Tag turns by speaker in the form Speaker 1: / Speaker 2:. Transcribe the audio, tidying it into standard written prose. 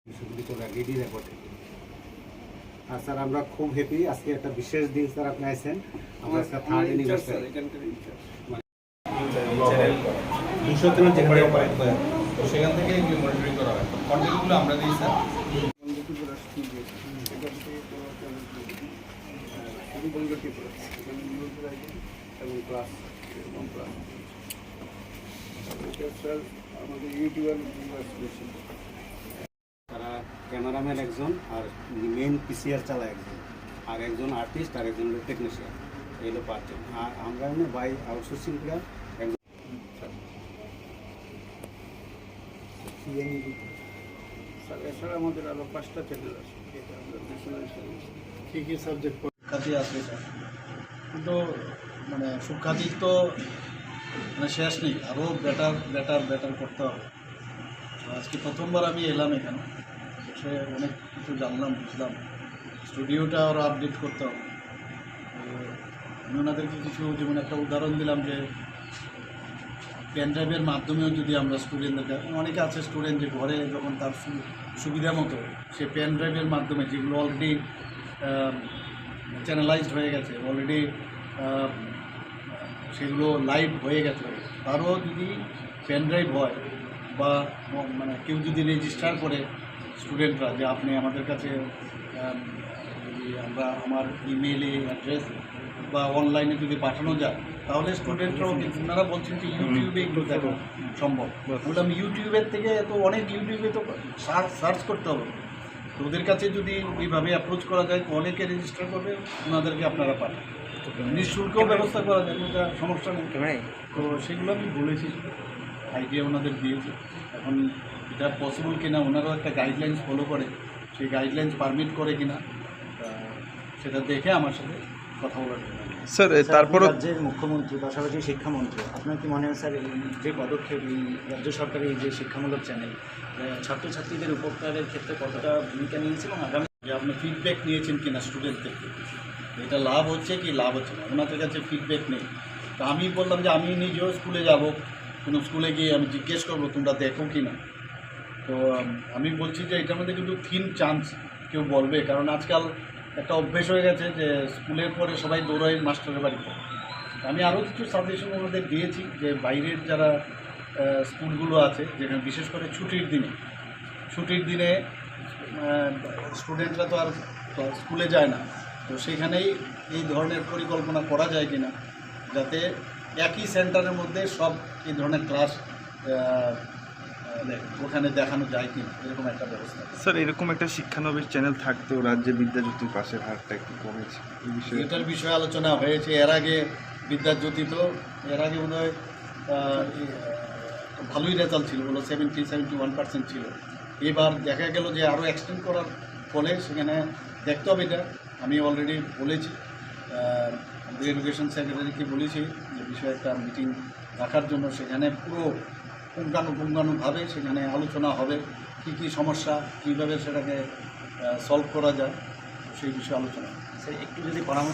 Speaker 1: DD রেকর্ডে। আর sir আমরা খুব হ্যাপি, আজকে একটা বিশেষ দিন স্যার আপনি আছেন। আমরা আজকে থার্ড অ্যানিভার্সারি
Speaker 2: যেখানে অপারেট হয় তো সেখান থেকে মনিটরিং করা হয়। কন্টেন্টগুলো আমরা দিই স্যার।
Speaker 1: এবং ক্লাস আমাদের ইউটিউবার বেশি, তারা ক্যামেরাম্যান একজন, আর মেন পিসিআর চালায় একজন, আর একজন আর্টিস্ট, আর একজন টেকনিশিয়ান। এই হলো পাঁচজন। আর আমরা এমনি বাই আউটসোর্সিং করে একজন। এছাড়া আমাদের আরও 5টা চ্যানেল আছে, যেটা আমরা কী কী সাবজেক্ট
Speaker 3: কাজে আছে স্যার, কিন্তু মানে সুখ্যাতির তো মানে শেষ নেই, আরও বেটার করতে হবে। আজকে প্রথমবার আমি এলাম এখানে, সে অনেক কিছু জানলাম, বুঝলাম। স্টুডিওটা আরও আপডেট করতে হবে। আমি ওনাদেরকে কিছু যেমন একটা উদাহরণ দিলাম যে পেন ড্রাইভের মাধ্যমেও যদি আমরা স্টুডেন্টদেরকে, অনেকে আছে স্টুডেন্ট যে ঘরে যখন তার সুবিধা মতো সে পেন ড্রাইভের মাধ্যমে, যেগুলো অলরেডি চ্যানেলাইজড হয়ে গেছে, অলরেডি সেগুলো লাইভ হয়ে গেছে, তারও যদি পেন ড্রাইভ হয় বা মানে কেউ যদি রেজিস্টার করে স্টুডেন্টরা যে আপনি আমাদের কাছে যদি আমরা আমার ইমেইলে অ্যাড্রেস বা অনলাইনে যদি পাঠানো যায়, তাহলে স্টুডেন্টরাও কিন্তু ওনারা বলছেন যে ইউটিউবে একটু দেখো সম্ভব। বললাম ইউটিউবের থেকে তো অনেক, ইউটিউবে তো সার্চ করতে হবে, তো ওদের কাছে যদি ওইভাবে অ্যাপ্রোচ করা যায় তো অনেকে রেজিস্টার করবে, ওনাদেরকে আপনারা পাঠান, নিঃশুল্কও ব্যবস্থা করা যায়, এটা সমস্যা নেই। তো সেগুলো আমি বলেছি, আইডিয়া ওনাদের দিয়েছি। এখন এটা পসিবল কিনা, ওনারাও একটা গাইডলাইন্স ফলো করে, সেই গাইডলাইন্স পারমিট করে কিনা সেটা দেখে আমার সাথে কথা বলার জন্য।
Speaker 4: স্যার তারপর
Speaker 5: রাজ্যের মুখ্যমন্ত্রী পাশাপাশি শিক্ষামন্ত্রী, আপনার কি মনে হয় স্যার এই যে পদক্ষেপ, এই রাজ্য সরকারের এই যে শিক্ষামূলক চ্যানেল ছাত্রছাত্রীদের উপকারের ক্ষেত্রে কতটা ভূমিকা নিয়েছে এবং আগামী
Speaker 3: যে আপনি ফিডব্যাক নিয়েছেন কিনা স্টুডেন্টদের থেকে, এটা লাভ হচ্ছে কি লাভ হচ্ছে না, ওনাদের কাছে ফিডব্যাক নেই। তো আমি বললাম যে আমি নিজেও স্কুলে যাব, কোনো স্কুলে গিয়ে আমি জিজ্ঞেস করবো তোমরা দেখো কি না। তো আমি বলছি যে এটার মধ্যে কিন্তু থিন চান্স কেউ বলবে, কারণ আজকাল একটা অভ্যেস হয়ে গেছে যে স্কুলের পরে সবাই দৌড়ায় মাস্টারের বাড়িতে। আমি আরও কিছু সাজেশন ওনাদের দিয়েছি যে বাইরের যারা স্কুলগুলো আছে, যেখানে বিশেষ করে ছুটির দিনে স্টুডেন্টরা তো আর স্কুলে যায় না, তো সেখানেই এই ধরনের পরিকল্পনা করা যায় কিনা, যাতে একই সেন্টারের মধ্যে সব এই ধরনের ক্লাস ওখানে দেখানো যায় কিনা, এরকম একটা ব্যবস্থা।
Speaker 4: স্যার এরকম একটা শিক্ষানবিশ চ্যানেল থাকতেও রাজ্যে বিদ্যাজ্যোতির পাশের হারটা একটু কমেছে, এই বিষয়ে
Speaker 3: এটার বিষয়ে আলোচনা হয়েছে। এর আগে বিদ্যাজ্যোতি তো এর আগে বোধ হয় ভালোই রেজাল্ট ছিল, বলো 71% ছিল। এবার দেখা গেল যে আরও এক্সটেন্ড করার ফলে সেখানে দেখতে হবে। এটা আমি অলরেডি বলেছি, এডুকেশন সেক্রেটারিকে বলেছি যে বিষয়ে একটা মিটিং রাখার জন্য, সেখানে পুরো পুঙ্খানুপুঙ্খানুভাবে সেখানে আলোচনা হবে, কী কী সমস্যা, কীভাবে সেটাকে সলভ করা যায়, সেই বিষয়ে আলোচনা।
Speaker 5: স্যার একটু যদি পরামর্শ